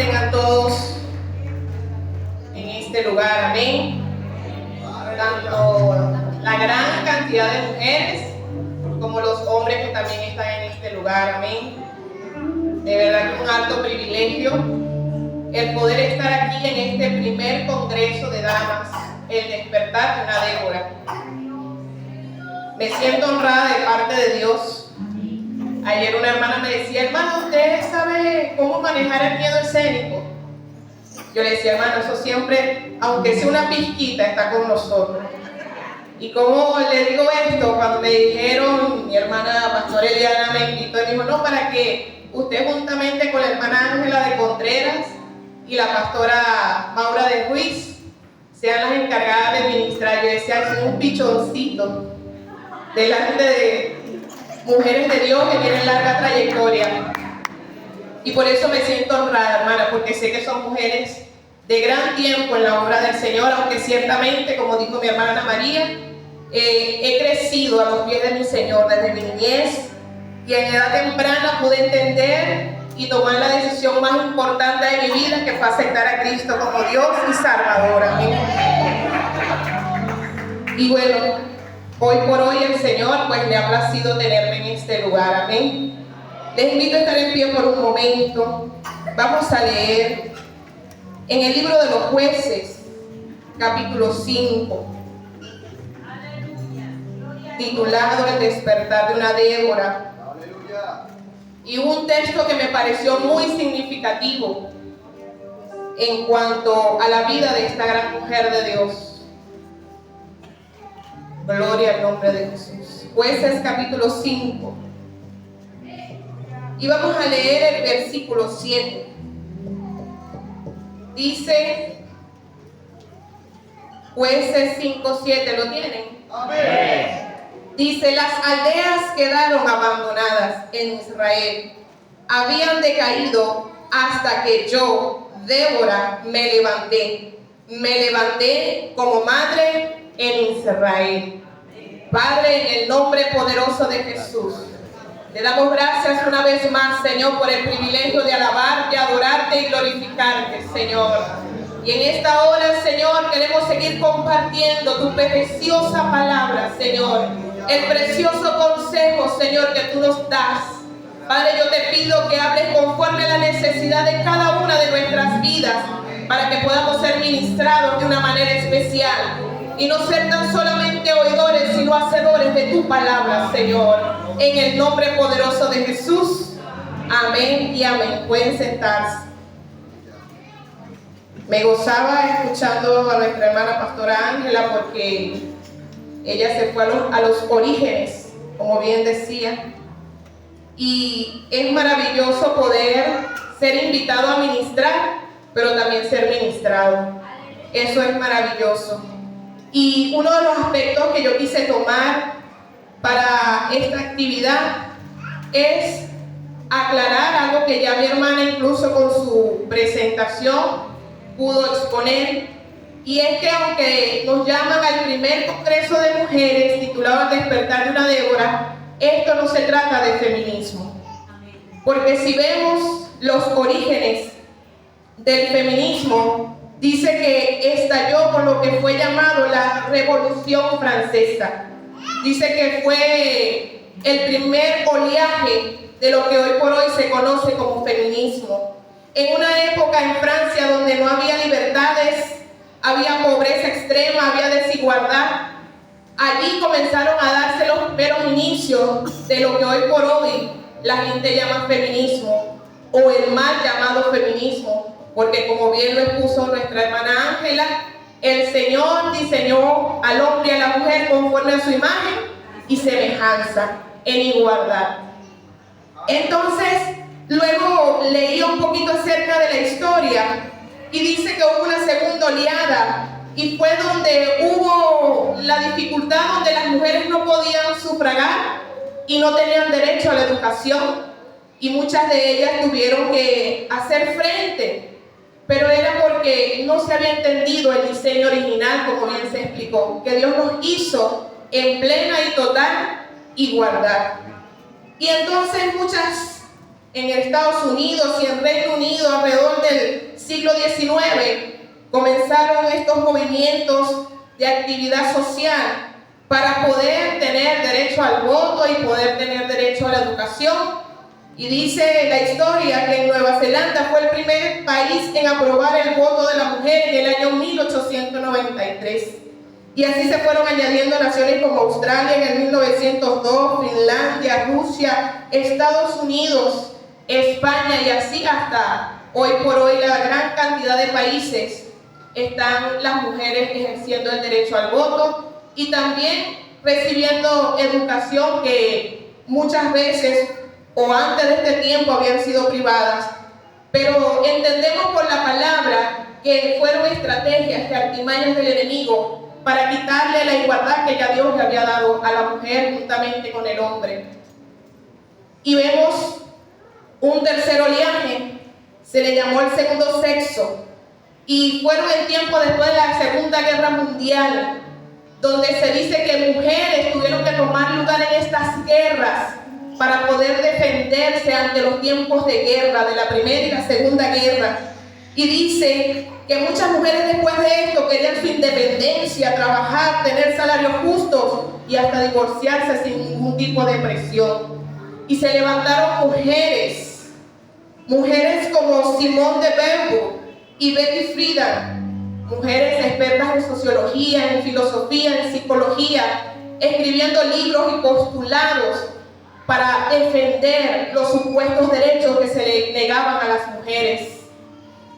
tengan todos en este lugar, amén. Tanto la gran cantidad de mujeres como los hombres que también están en este lugar, amén. De verdad que es un alto privilegio el poder estar aquí en este primer congreso de damas, el despertar de una Débora. Me siento honrada de parte de Dios. Ayer una hermana me decía: hermano, ¿usted sabe cómo manejar el miedo escénico? Yo le decía: hermano, eso siempre, aunque sea una pizquita, está con nosotros. Y como le digo esto, cuando me dijeron, mi hermana Pastora Eliana me invitó y me dijo: no, para que usted juntamente con la hermana Ángela de Contreras y la pastora Maura de Ruiz sean las encargadas de ministrar. Yo decía: es un pichoncito delante de mujeres de Dios que tienen larga trayectoria. Y por eso me siento honrada, hermana, porque sé que son mujeres de gran tiempo en la obra del Señor, aunque ciertamente, como dijo mi hermana Ana María, he crecido a los pies de mi Señor desde mi niñez, y en edad temprana pude entender y tomar la decisión más importante de mi vida, que fue aceptar a Cristo como Dios y Salvador. Amén. Y bueno, hoy por hoy el Señor pues le ha placido tenerme en este lugar, amén. Les invito a estar en pie por un momento. Vamos a leer en el libro de los Jueces, capítulo 5, titulado El despertar de una Débora. Y un texto que me pareció muy significativo en cuanto a la vida de esta gran mujer de Dios. Gloria al nombre de Jesús. Jueces capítulo 5. Y vamos a leer el versículo 7. Dice, Jueces 5:7, ¿lo tienen? Amén. Dice: las aldeas quedaron abandonadas en Israel, habían decaído hasta que yo, Débora, me levanté como madre en Israel. Padre, en el nombre poderoso de Jesús, te damos gracias una vez más, Señor, por el privilegio de alabarte, adorarte y glorificarte, Señor. Y en esta hora, Señor, queremos seguir compartiendo tu preciosa palabra, Señor. El precioso consejo, Señor, que tú nos das. Padre, yo te pido que hables conforme a la necesidad de cada una de nuestras vidas, para que podamos ser ministrados de una manera especial y no ser tan solamente oidores, sino hacedores de tu palabra, Señor. En el nombre poderoso de Jesús. Amén y amén. Pueden sentarse. Me gozaba escuchando a nuestra hermana Pastora Ángela, porque ella se fue a los orígenes, como bien decía. Y es maravilloso poder ser invitado a ministrar, pero también ser ministrado. Eso es maravilloso. Y uno de los aspectos que yo quise tomar para esta actividad es aclarar algo que ya mi hermana incluso con su presentación pudo exponer, y es que aunque nos llaman al primer congreso de mujeres titulado El despertar de una Débora, esto no se trata de feminismo, porque si vemos los orígenes del feminismo, dice que estalló con lo que fue llamado la Revolución Francesa. Dice que fue el primer oleaje de lo que hoy por hoy se conoce como feminismo. En una época en Francia donde no había libertades, había pobreza extrema, había desigualdad, allí comenzaron a darse los primeros inicios de lo que hoy por hoy la gente llama feminismo, o el mal llamado feminismo, porque como bien lo expuso nuestra hermana Ángela, el Señor diseñó al hombre y a la mujer conforme a su imagen y semejanza, en igualdad. Entonces, luego leí un poquito acerca de la historia y dice que hubo una segunda oleada, y fue donde hubo la dificultad, donde las mujeres no podían sufragar y no tenían derecho a la educación, y muchas de ellas tuvieron que hacer frente, pero era porque no se había entendido el diseño original, como bien se explicó, que Dios nos hizo en plena y total igualdad. Y entonces muchas en Estados Unidos y en Reino Unido alrededor del siglo XIX, comenzaron estos movimientos de actividad social para poder tener derecho al voto y poder tener derecho a la educación. Y dice la historia que en Nueva Zelanda fue el primer país en aprobar el voto de la mujer en el año 1893. Y así se fueron añadiendo naciones como Australia en el 1902, Finlandia, Rusia, Estados Unidos, España, y así hasta hoy por hoy la gran cantidad de países están las mujeres ejerciendo el derecho al voto y también recibiendo educación que muchas veces o antes de este tiempo habían sido privadas. Pero entendemos por la palabra que fueron estrategias y artimañas del enemigo para quitarle la igualdad que ya Dios le había dado a la mujer juntamente con el hombre. Y vemos un tercer oleaje, se le llamó el segundo sexo, y fueron el tiempo después de la Segunda Guerra Mundial, donde se dice que mujeres tuvieron que tomar lugar en estas guerras para poder defenderse ante los tiempos de guerra, de la Primera y la Segunda Guerra. Y dice que muchas mujeres después de esto querían su independencia, trabajar, tener salarios justos y hasta divorciarse sin ningún tipo de presión. Y se levantaron mujeres como Simone de Beauvoir y Betty Friedan, mujeres expertas en sociología, en filosofía, en psicología, escribiendo libros y postulados para defender los supuestos derechos que se le negaban a las mujeres.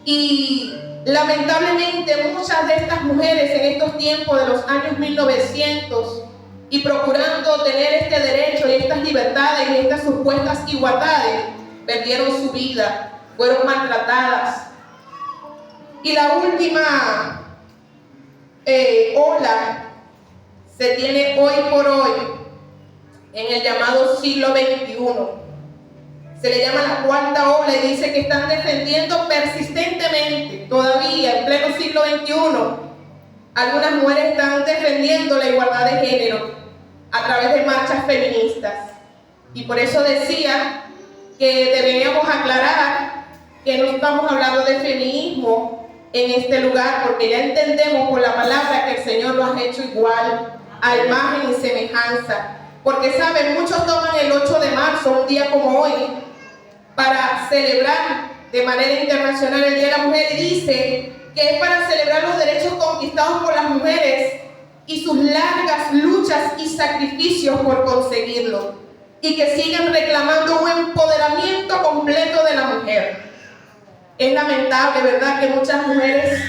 Y lamentablemente muchas de estas mujeres en estos tiempos de los años 1900 y procurando tener este derecho y estas libertades y estas supuestas igualdades, perdieron su vida, fueron maltratadas. Y la última ola se tiene hoy por hoy en el llamado siglo XXI. Se le llama la cuarta ola y dice que están defendiendo persistentemente, todavía en pleno siglo XXI, algunas mujeres están defendiendo la igualdad de género a través de marchas feministas. Y por eso decía que deberíamos aclarar que no estamos hablando de feminismo en este lugar, porque ya entendemos por la palabra que el Señor lo ha hecho igual, a imagen y semejanza. Porque saben, muchos toman el 8 de marzo, un día como hoy, para celebrar de manera internacional el Día de la Mujer, y dice que es para celebrar los derechos conquistados por las mujeres y sus largas luchas y sacrificios por conseguirlo, y que siguen reclamando un empoderamiento completo de la mujer. Es lamentable, ¿verdad?, que muchas mujeres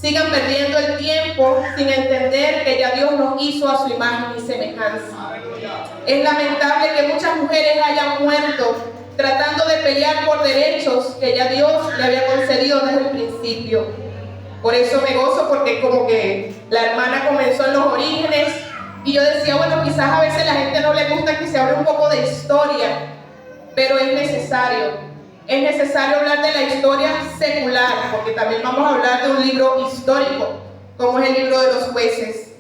sigan perdiendo el tiempo sin entender que ya Dios nos hizo a su imagen y semejanza. Es lamentable que muchas mujeres hayan muerto tratando de pelear por derechos que ya Dios le había concedido desde el principio. Por eso me gozo, porque como que la hermana comenzó en los orígenes y yo decía, bueno, quizás a veces a la gente no le gusta que se hable un poco de historia, pero es necesario. Es necesario hablar de la historia secular, porque también vamos a hablar de un libro histórico, como es el libro de los jueces.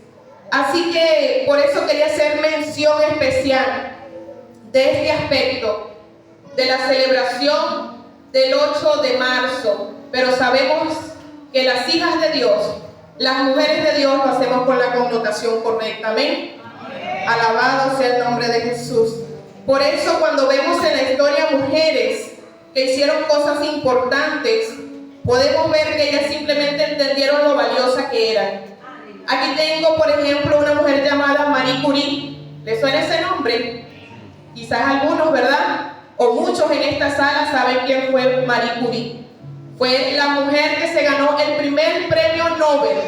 Así que por eso quería hacer mención especial de este aspecto, de la celebración del 8 de marzo. Pero sabemos que las hijas de Dios, las mujeres de Dios, lo hacemos con la connotación correcta. Amén. Alabado sea el nombre de Jesús. Por eso cuando vemos en la historia mujeres que hicieron cosas importantes, podemos ver que ellas simplemente entendieron lo valiosa que eran. Aquí tengo, por ejemplo, una mujer llamada Marie Curie. ¿Le suena ese nombre? Quizás algunos, ¿verdad? O muchos en esta sala saben quién fue Marie Curie. Fue la mujer que se ganó el primer premio Nobel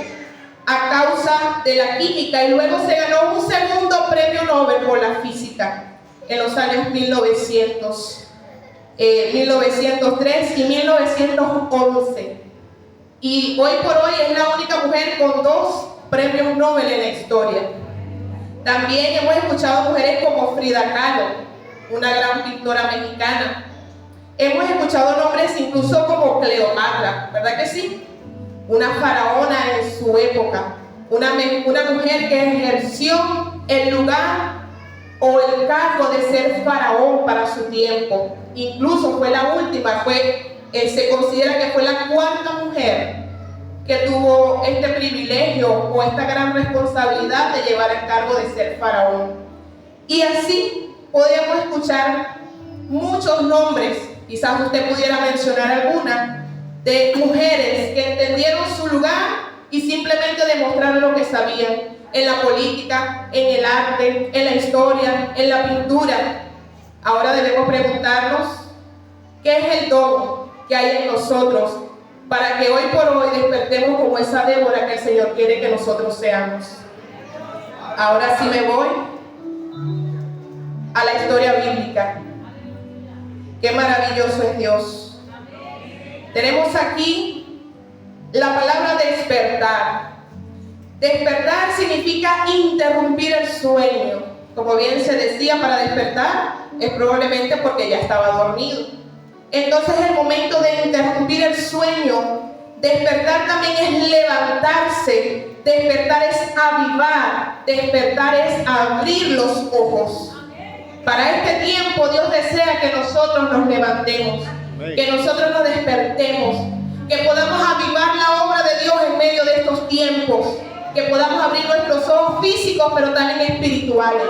a causa de la química, y luego se ganó un segundo premio Nobel por la física en los años 1903 y 1911. Y hoy por hoy es la única mujer con 2 premios Nobel en la historia. También hemos escuchado mujeres como Frida Kahlo, una gran pintora mexicana. Hemos escuchado nombres incluso como Cleopatra, ¿verdad que sí? Una faraona en su época, una mujer que ejerció el lugar o el cargo de ser faraón para su tiempo. Incluso fue la última, se considera que fue la cuarta mujer que tuvo este privilegio o esta gran responsabilidad de llevar el cargo de ser faraón. Y así podemos escuchar muchos nombres, quizás usted pudiera mencionar alguna, de mujeres que entendieron su lugar y simplemente demostraron lo que sabían en la política, en el arte, en la historia, en la pintura. Ahora debemos preguntarnos qué es el don que hay en nosotros para que hoy por hoy despertemos como esa Débora que el Señor quiere que nosotros seamos. Ahora sí me voy a la historia bíblica. Qué maravilloso es Dios. Tenemos aquí la palabra despertar. Despertar significa interrumpir el sueño. Como bien se decía, para despertar es probablemente porque ya estaba dormido. Entonces el momento de interrumpir el sueño, despertar también es levantarse, despertar es avivar, despertar es abrir los ojos. Para este tiempo Dios desea que nosotros nos levantemos, que nosotros nos despertemos, que podamos avivar la obra de Dios en medio de estos tiempos, que podamos abrir nuestros ojos físicos pero también espirituales.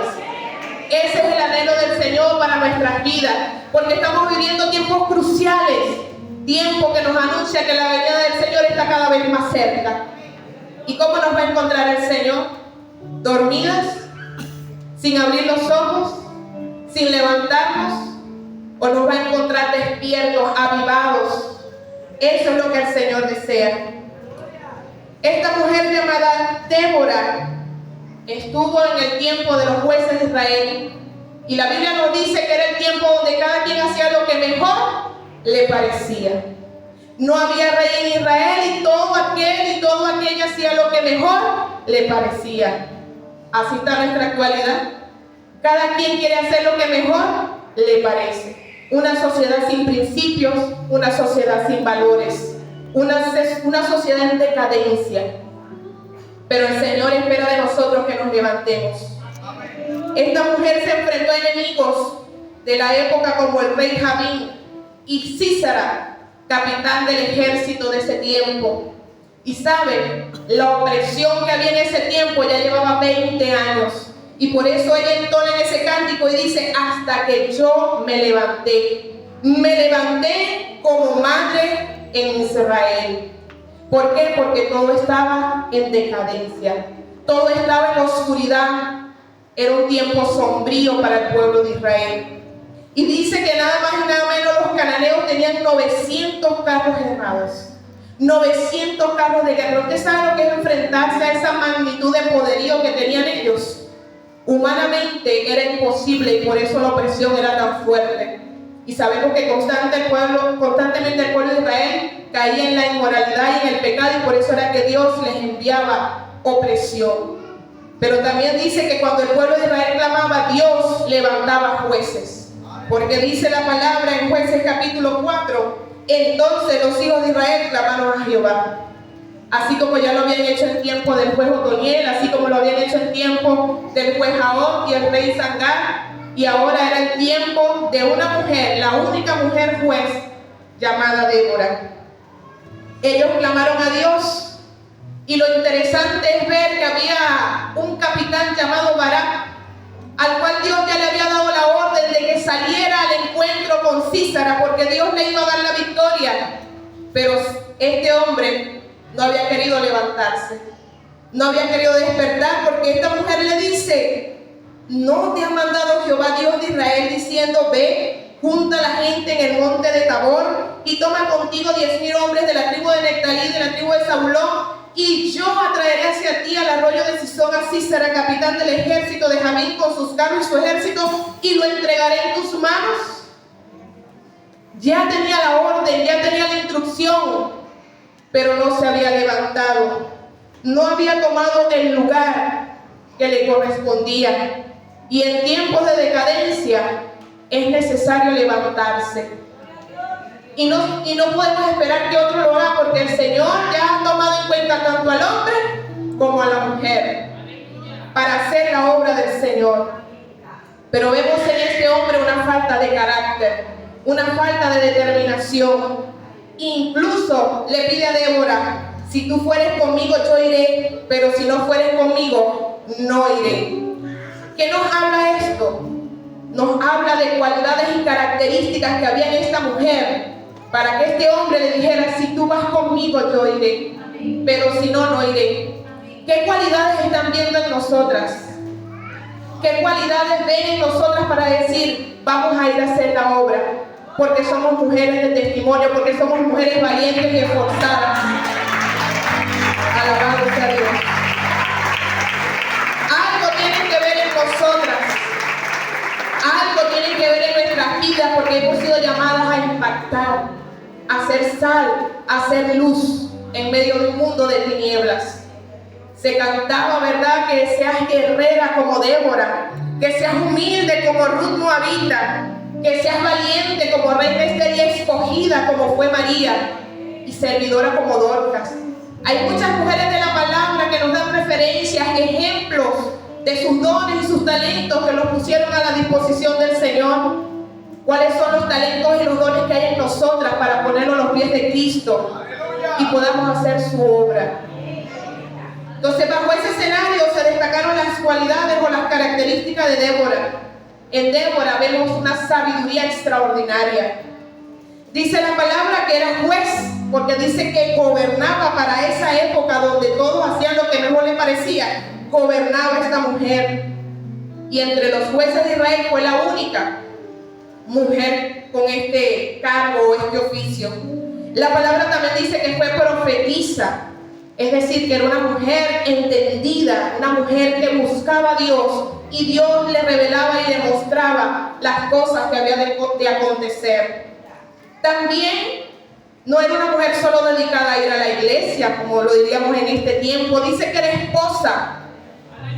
Ese es el anhelo del Señor para nuestras vidas, porque estamos viviendo tiempos cruciales, tiempo que nos anuncia que la venida del Señor está cada vez más cerca. ¿Y cómo nos va a encontrar el Señor? ¿Dormidas? ¿Sin abrir los ojos? ¿Sin levantarnos? ¿O nos va a encontrar despiertos, avivados? Eso es lo que el Señor desea. Esta mujer llamada Débora estuvo en el tiempo de los jueces de Israel, y la Biblia nos dice que era el tiempo donde cada quien hacía lo que mejor le parecía. No había rey en Israel y todo aquel y toda aquella hacía lo que mejor le parecía. Así está nuestra actualidad. Cada quien quiere hacer lo que mejor le parece. Una sociedad sin principios, una sociedad sin valores, una sociedad en decadencia. Pero el Señor espera de nosotros que nos levantemos. Esta mujer se enfrentó a enemigos de la época como el rey Javín y Sísara, capitán del ejército de ese tiempo. Y saben, la opresión que había en ese tiempo ya llevaba 20 años. Y por eso ella entona en ese cántico y dice: hasta que yo me levanté como madre en Israel. ¿Por qué? Porque todo estaba en decadencia, todo estaba en oscuridad. Era un tiempo sombrío para el pueblo de Israel. Y dice que nada más y nada menos los cananeos tenían 900 carros armados, 900 carros de guerra. ¿Usted sabe lo que es enfrentarse a esa magnitud de poderío que tenían ellos? Humanamente era imposible, y por eso la opresión era tan fuerte. Y sabemos que constantemente el pueblo de Israel caía en la inmoralidad y en el pecado, y por eso era que Dios les enviaba opresión. Pero también dice que cuando el pueblo de Israel clamaba, Dios levantaba jueces. Porque dice la palabra en Jueces capítulo 4, entonces los hijos de Israel clamaron a Jehová. Así como ya lo habían hecho en tiempo del juez Otoniel, así como lo habían hecho en tiempo del juez Jaón y el rey Sangar. Y ahora era el tiempo de una mujer, la única mujer juez llamada Débora. Ellos clamaron a Dios, y lo interesante es ver que había un capitán llamado Barak, al cual Dios ya le había dado la orden de que saliera al encuentro con Sísara, porque Dios le iba a dar la victoria. Pero este hombre no había querido levantarse, no había querido despertar, porque esta mujer le dice: ¿no te ha mandado Jehová Dios de Israel diciendo: ve, junta a la gente en el monte de Tabor y toma contigo 10,000 hombres de la tribu de Neftalí, de la tribu de Zabulón, y yo atraeré hacia ti al arroyo de Sisón a Sísara, capitán del ejército de Javín, con sus carros y su ejército, y lo entregaré en tus manos? Ya tenía la orden, ya tenía la instrucción, pero no se había levantado, no había tomado el lugar que le correspondía. Y en tiempos de decadencia es necesario levantarse. Y no podemos esperar que otro lo haga, porque el Señor ya ha tomado en cuenta tanto al hombre como a la mujer para hacer la obra del Señor. Pero vemos en este hombre una falta de carácter, una falta de determinación. Incluso le pide a Débora: si tú fueres conmigo yo iré, pero si no fueres conmigo no iré. ¿Qué nos habla esto? Nos habla de cualidades y características que había en esta mujer para que este hombre le dijera: si tú vas conmigo yo iré, pero si no, no iré. ¿Qué cualidades están viendo en nosotras? ¿Qué cualidades ven en nosotras para decir: vamos a ir a hacer la obra? Porque somos mujeres de testimonio, porque somos mujeres valientes y esforzadas. Alabado sea Dios. Algo tiene que ver en nosotras. Algo tiene que ver en nuestras vidas, porque hemos sido llamadas a impactar, a ser sal, a ser luz en medio de un mundo de tinieblas. Se cantaba, ¿verdad?, que seas guerrera como Débora, que seas humilde como Ruth Moabita, que seas valiente como reina Esther y escogida como fue María, y servidora como Dorcas. Hay muchas mujeres de la palabra que nos dan referencias, ejemplos de sus dones y sus talentos que los pusieron a la disposición del Señor. ¿Cuáles son los talentos y los dones que hay en nosotras para ponerlos a los pies de Cristo y podamos hacer su obra? Entonces, bajo ese escenario se destacaron las cualidades o las características de Débora. En Débora vemos una sabiduría extraordinaria. Dice la palabra que era juez, porque dice que gobernaba para esa época donde todos hacían lo que mejor les parecía. Gobernaba esta mujer. Y entre los jueces de Israel fue la única mujer con este cargo o este oficio. La palabra también dice que fue profetisa. Es decir, que era una mujer entendida, una mujer que buscaba a Dios y Dios le revelaba y le mostraba las cosas que había de acontecer. También no era una mujer solo dedicada a ir a la iglesia, como lo diríamos en este tiempo. Dice que era esposa,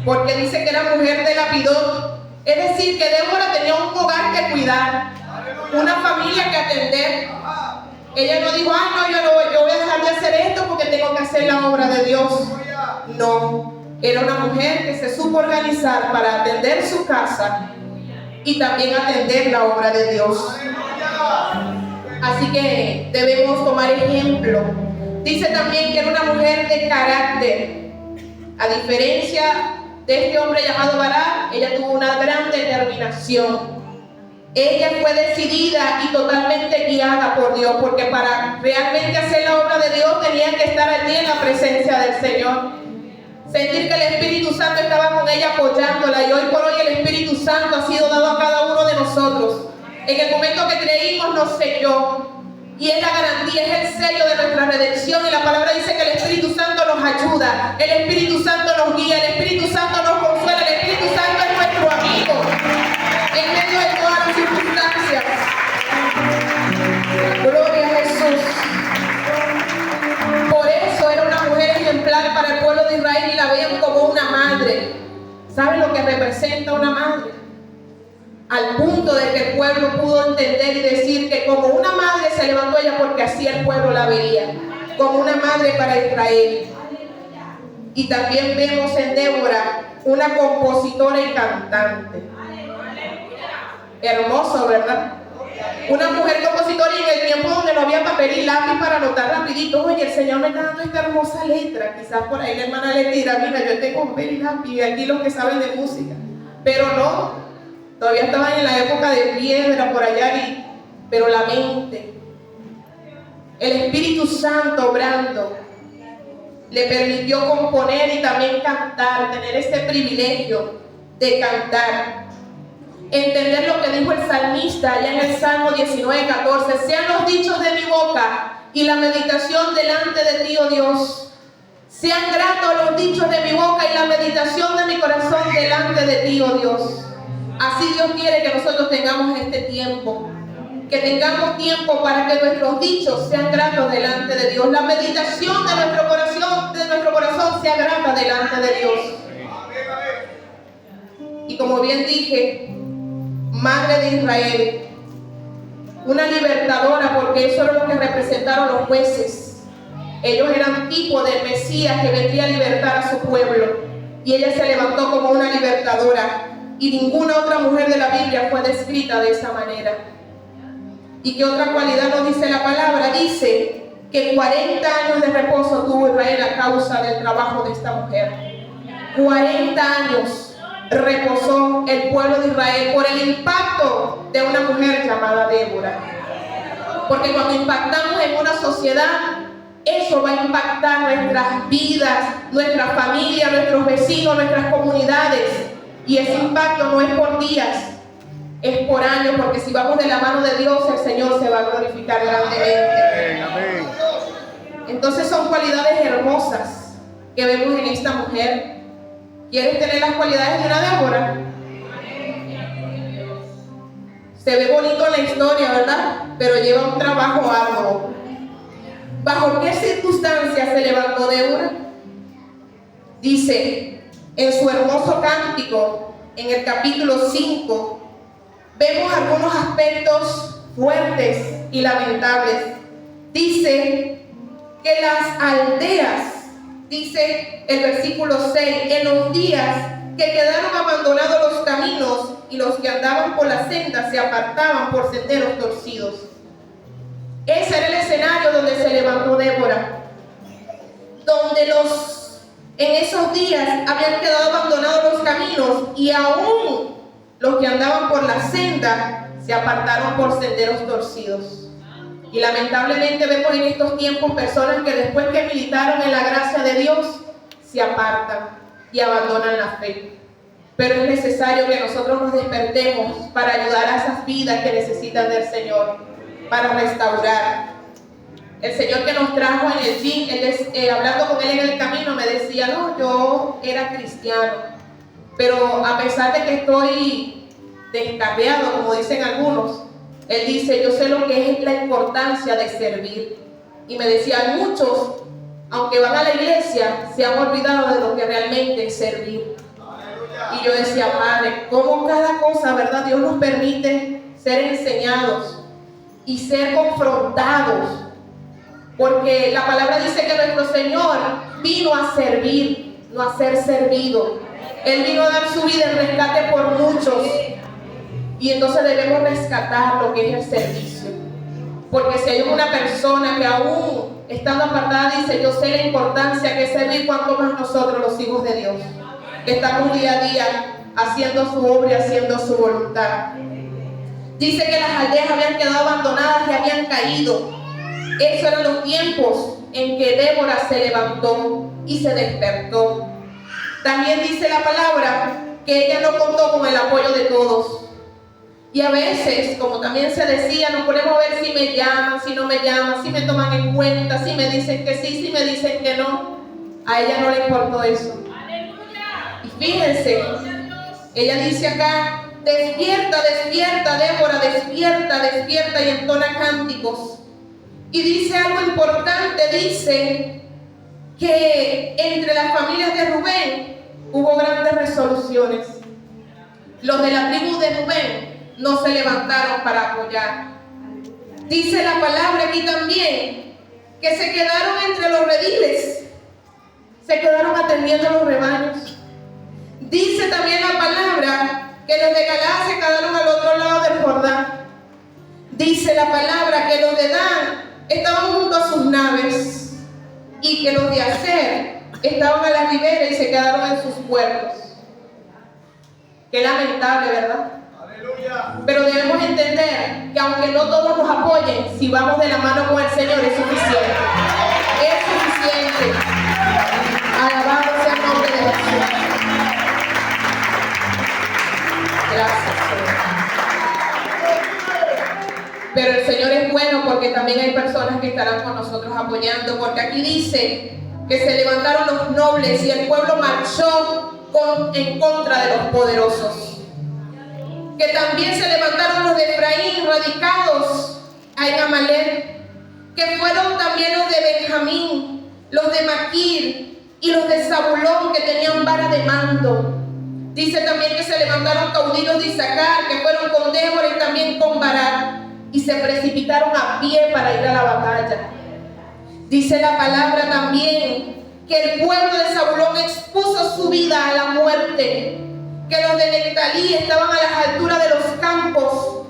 porque dice que era mujer de Lapidot. Es decir, que Débora tenía un hogar que cuidar, una familia que atender. Ella no dijo: no, yo voy a dejar de hacer esto porque tengo que hacer la obra de Dios. No, era una mujer que se supo organizar para atender su casa y también atender la obra de Dios. Así que debemos tomar ejemplo. Dice también que era una mujer de carácter. A diferencia de este hombre llamado Barak, ella tuvo una gran determinación. Ella fue decidida y totalmente guiada por Dios, porque para realmente hacer la obra de Dios tenía que estar allí en la presencia del Señor. Sentir que el Espíritu Santo estaba con ella apoyándola, y hoy por hoy el Espíritu Santo ha sido dado a cada uno de nosotros. En el momento que creímos nos selló, y es la garantía, es el sello de nuestra redención, y la palabra dice que el Espíritu Santo nos ayuda, el Espíritu Santo nos guía, el Espíritu Santo nos consuela, el Espíritu Santo es nuestro amigo en medio de todas las circunstancias. Gloria a Jesús. Por eso era una mujer ejemplar para el pueblo de Israel y la veían como una madre. ¿Saben lo que representa una madre? Al punto de que el pueblo pudo entender y decir que como una madre se levantó ella, porque así el pueblo la veía, como una madre para Israel. Y también vemos en Débora una compositora y cantante. Hermoso, ¿verdad? Una mujer compositora, y en el tiempo donde no había papel y lápiz para anotar rapidito: oye, el Señor me está dando esta hermosa letra. Quizás por ahí la hermana le tira: mira, yo tengo papel y lápiz, y aquí los que saben de música. Pero no, todavía estaban en la época de piedra por allá, pero la mente, el Espíritu Santo obrando, le permitió componer y también cantar, tener ese privilegio de cantar. Entender lo que dijo el salmista allá en el Salmo 19:14: sean los dichos de mi boca y la meditación delante de ti, oh Dios. Sean gratos los dichos de mi boca y la meditación de mi corazón delante de ti, oh Dios. Así Dios quiere que nosotros tengamos este tiempo, que tengamos tiempo para que nuestros dichos sean gratos delante de Dios. La meditación de nuestro corazón sea grata delante de Dios. Y como bien dije, madre de Israel, una libertadora, porque eso era lo que representaron los jueces. Ellos eran tipo del Mesías que vendría a libertar a su pueblo, y ella se levantó como una libertadora. y ninguna otra mujer de la Biblia fue descrita de esa manera. ¿Y qué otra cualidad nos dice la palabra? Dice que 40 años de reposo tuvo Israel a causa del trabajo de esta mujer. 40 años reposó el pueblo de Israel por el impacto de una mujer llamada Débora. Porque cuando impactamos en una sociedad, eso va a impactar nuestras vidas, nuestra familia, nuestros vecinos, nuestras comunidades. Y ese impacto no es por días, es por años, porque si vamos de la mano de Dios, el Señor se va a glorificar grandemente. Amén. Entonces son cualidades hermosas que vemos en esta mujer. ¿Quieres tener las cualidades de una Débora? Se ve bonito en la historia, ¿verdad? Pero lleva un trabajo arduo. ¿Bajo qué circunstancias se levantó Débora? Dice, en su hermoso cántico, en el capítulo 5, vemos algunos aspectos fuertes y lamentables. Dice que las aldeas, dice el versículo 6, en los días que quedaron abandonados los caminos y los que andaban por las sendas se apartaban por senderos torcidos. Ese era el escenario donde se levantó Débora, donde en esos días habían quedado abandonados los caminos y aún los que andaban por la senda se apartaron por senderos torcidos. Y lamentablemente vemos en estos tiempos personas que después que militaron en la gracia de Dios se apartan y abandonan la fe. Pero es necesario que nosotros nos despertemos para ayudar a esas vidas que necesitan del Señor, para restaurar. El Señor que nos trajo en el gym, hablando con él en el camino, me decía, no, yo era cristiano, pero a pesar de que estoy descarriado, como dicen algunos, él dice, yo sé lo que es la importancia de servir. Y me decía, muchos, aunque van a la iglesia, se han olvidado de lo que realmente es servir. Y yo decía, Padre, cómo cada cosa, ¿verdad? Dios nos permite ser enseñados y ser confrontados, porque la palabra dice que nuestro Señor vino a servir, no a ser servido. Él vino a dar su vida en rescate por muchos, y entonces debemos rescatar lo que es el servicio, porque si hay una persona que aún estando apartada dice, yo sé la importancia que es servir, cuanto más nosotros los hijos de Dios, que estamos día a día haciendo su obra y haciendo su voluntad. Dice que las aldeas habían quedado abandonadas y habían caído. Esos eran los tiempos en que Débora se levantó y se despertó. También dice la palabra que ella no contó con el apoyo de todos. Y a veces, como también se decía, nos ponemos a ver si me llaman, si no me llaman, si me toman en cuenta, si me dicen que sí, si me dicen que no. A ella no le importó eso. Y fíjense, ella dice acá, despierta, despierta, Débora, despierta, despierta, y entona cánticos. Y dice algo importante, dice que entre las familias de Rubén hubo grandes resoluciones. Los de la tribu de Rubén no se levantaron para apoyar. Dice la palabra aquí también que se quedaron entre los rediles, se quedaron atendiendo los rebaños. Dice también la palabra que los de Galaad se quedaron al otro lado del Jordán. Dice la palabra que los de Dan estaban junto a sus naves y que los de Aser estaban a la ribera y se quedaron en sus puertos. Qué lamentable, ¿verdad? Aleluya. Pero debemos entender que aunque no todos nos apoyen, si vamos de la mano con el Señor es suficiente. Es suficiente. Alabado sea el nombre de Jesús. Gracias, Señor. Pero el Señor es bueno, porque también hay personas que estarán con nosotros apoyando, porque aquí dice que se levantaron los nobles y el pueblo marchó en contra de los poderosos. Que también se levantaron los de Efraín radicados en Amalek, que fueron también los de Benjamín, los de Maquir y los de Zabulón, que tenían vara de mando. Dice también que se levantaron caudillos de Isaacar, que fueron con Débora y también con Barak, y se precipitaron a pie para ir a la batalla. Dice la palabra también que el pueblo de Zabulón expuso su vida a la muerte, que los de Neftalí estaban a las alturas de los campos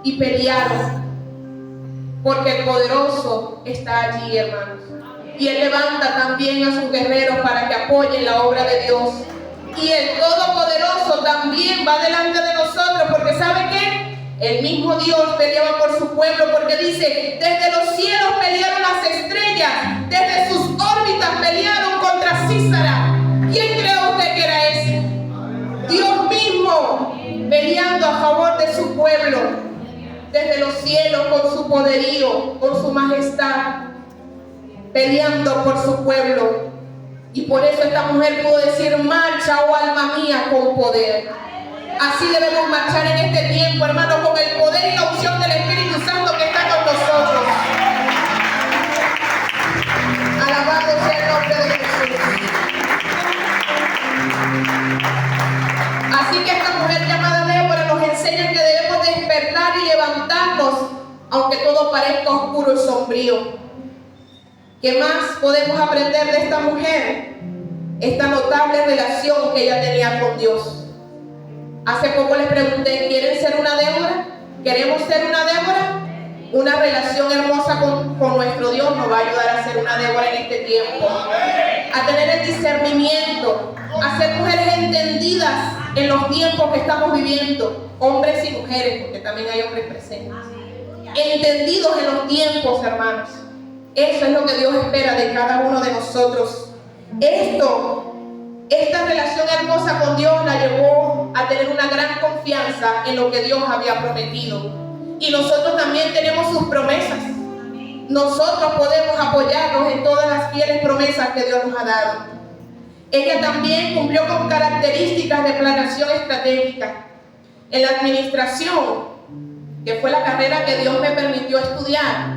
y pelearon, porque el poderoso está allí, hermanos. Y Él levanta también a sus guerreros para que apoyen la obra de Dios. Y el Todopoderoso también va delante de nosotros, porque ¿sabe qué? El mismo Dios peleaba por su pueblo, porque dice, desde los cielos pelearon las estrellas, desde sus órbitas pelearon contra Sísara. ¿Quién cree usted que era ese? Dios mismo peleando a favor de su pueblo, desde los cielos con su poderío, con su majestad, peleando por su pueblo. Y por eso esta mujer pudo decir, marcha, oh alma mía, con poder. Así debemos marchar en este tiempo, hermano, con el poder y la unción del Espíritu Santo que está con nosotros. Alabado sea el nombre de Jesús. Así que esta mujer llamada Débora nos enseña que debemos despertar y levantarnos, aunque todo parezca oscuro y sombrío. ¿Qué más podemos aprender de esta mujer? Esta notable relación que ella tenía con Dios. Hace poco les pregunté, ¿quieren ser una Débora? ¿Queremos ser una Débora? Una relación hermosa con nuestro Dios nos va a ayudar a ser una Débora en este tiempo. A tener el discernimiento, a ser mujeres entendidas en los tiempos que estamos viviendo. Hombres y mujeres, porque también hay hombres presentes. Entendidos en los tiempos, hermanos. Eso es lo que Dios espera de cada uno de nosotros. Esta relación hermosa con Dios la llevó a tener una gran confianza en lo que Dios había prometido. Y nosotros también tenemos sus promesas. Nosotros podemos apoyarnos en todas las fieles promesas que Dios nos ha dado. Ella también cumplió con características de planeación estratégica. En la administración, que fue la carrera que Dios me permitió estudiar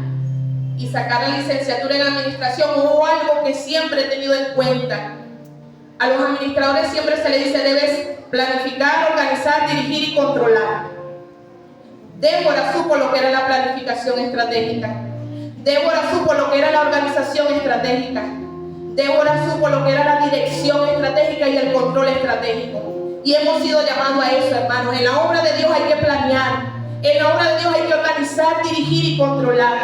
y sacar la licenciatura en administración, hubo algo que siempre he tenido en cuenta. A los administradores siempre se les dice, debes planificar, organizar, dirigir y controlar. Débora supo lo que era la planificación estratégica. Débora supo lo que era la organización estratégica. Débora supo lo que era la dirección estratégica y el control estratégico. Y hemos sido llamados a eso, hermanos. En la obra de Dios hay que planear. En la obra de Dios hay que organizar, dirigir y controlar.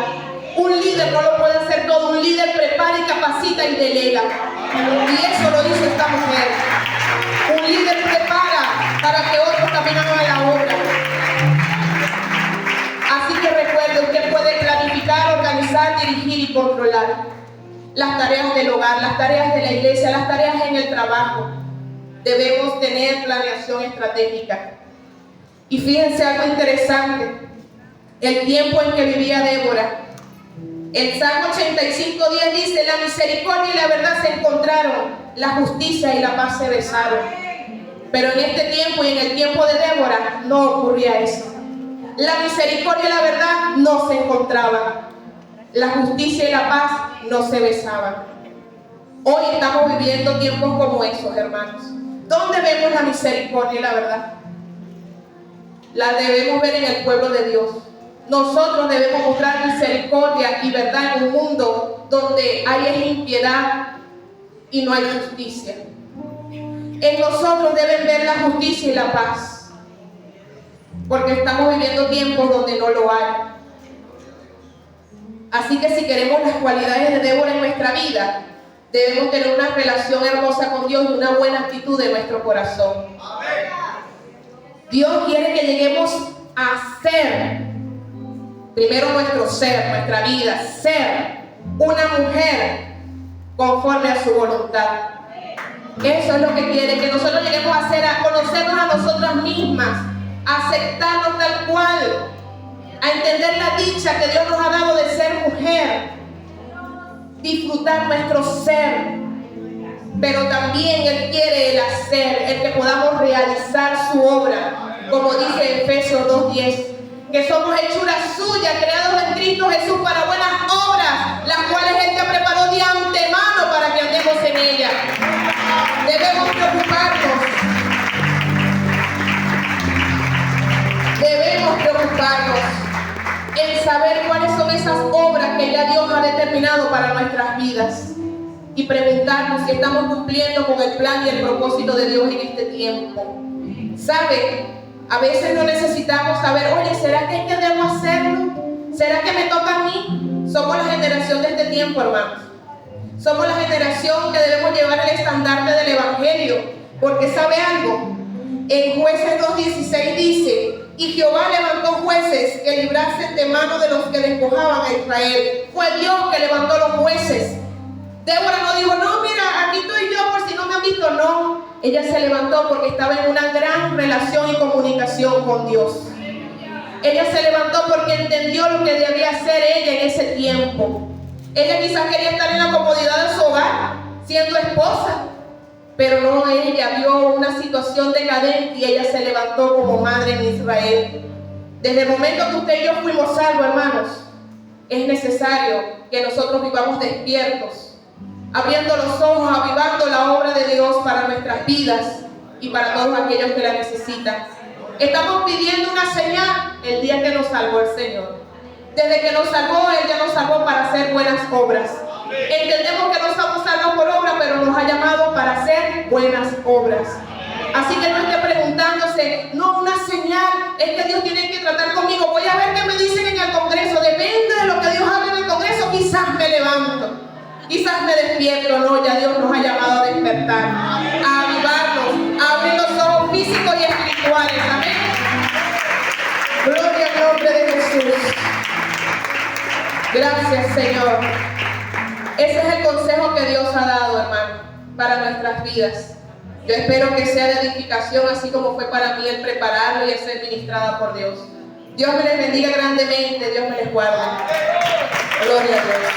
Un líder no lo puede hacer todo. Un líder prepara y capacita y delega. Y eso lo hizo esta mujer. Un líder prepara para que otros también hagan la obra. Así que recuerde, usted puede planificar, organizar, dirigir y controlar las tareas del hogar, las tareas de la iglesia, las tareas en el trabajo. Debemos tener planeación estratégica. Y fíjense algo interesante. El tiempo en que vivía Débora. El Salmo 85:10 dice, la misericordia y la verdad se encontraron, la justicia y la paz se besaron. Pero en este tiempo y en el tiempo de Débora no ocurría eso. La misericordia y la verdad no se encontraban. La justicia y la paz no se besaban. Hoy estamos viviendo tiempos como esos, hermanos. ¿Dónde vemos la misericordia y la verdad? La debemos ver en el pueblo de Dios. Nosotros debemos mostrar misericordia y verdad en un mundo donde hay impiedad y no hay justicia. En nosotros deben ver la justicia y la paz, porque estamos viviendo tiempos donde no lo hay. Así que si queremos las cualidades de Débora en nuestra vida, debemos tener una relación hermosa con Dios y una buena actitud en nuestro corazón. Dios quiere que lleguemos a ser, primero nuestro ser, nuestra vida, ser una mujer conforme a su voluntad. Eso es lo que quiere, que nosotros lleguemos a ser, a conocernos a nosotras mismas, a aceptarnos tal cual, a entender la dicha que Dios nos ha dado de ser mujer, disfrutar nuestro ser, pero también Él quiere el hacer, el que podamos realizar su obra, como dice Efesios 2:10, que somos hechuras suyas, creados en Cristo Jesús para buenas obras, las cuales Él ya preparó de antemano para que andemos en ellas. Debemos preocuparnos en saber cuáles son esas obras que ya Dios ha determinado para nuestras vidas y preguntarnos si estamos cumpliendo con el plan y el propósito de Dios en este tiempo. ¿Sabe? A veces no necesitamos saber, oye, ¿será que es que debo hacerlo? ¿Será que me toca a mí? Somos la generación de este tiempo, hermanos. Somos la generación que debemos llevar el estandarte del Evangelio. Porque ¿sabe algo? En Jueces 2:16 dice: y Jehová levantó jueces que librasen de mano de los que despojaban a Israel. Fue Dios que levantó los jueces. Débora no dijo, no, mira, aquí estoy yo por si no me han visto. No, ella se levantó porque estaba en una gran relación y comunicación con Dios. Ella se levantó porque entendió lo que debía hacer ella en ese tiempo. Ella quizás quería estar en la comodidad de su hogar, siendo esposa, pero no, ella vio una situación decadente y ella se levantó como madre en Israel. Desde el momento que usted y yo fuimos salvos, hermanos, es necesario que nosotros vivamos despiertos, abriendo los ojos, avivando la obra de Dios para nuestras vidas y para todos aquellos que la necesitan. Estamos pidiendo una señal el día que nos salvó el Señor. Desde que nos salvó, Él ya nos salvó para hacer buenas obras. Entendemos que no estamos salvos por obra, pero nos ha llamado para hacer buenas obras. Así que no esté preguntándose, no, una señal, es que Dios tiene que tratar conmigo. Voy a ver qué me dicen en el Congreso. Depende de lo que Dios haga en el Congreso, quizás me levanto, quizás me despierto. No, ya Dios nos ha llamado a despertar, a avivarnos, a abrir los ojos físicos y espirituales. Amén. Gloria al nombre de Jesús. Gracias, Señor. Ese es el consejo que Dios ha dado, hermano, para nuestras vidas. Yo espero que sea de edificación, así como fue para mí el prepararlo y el ser ministrada por Dios. Dios me les bendiga grandemente, Dios me les guarde. Gloria a Dios.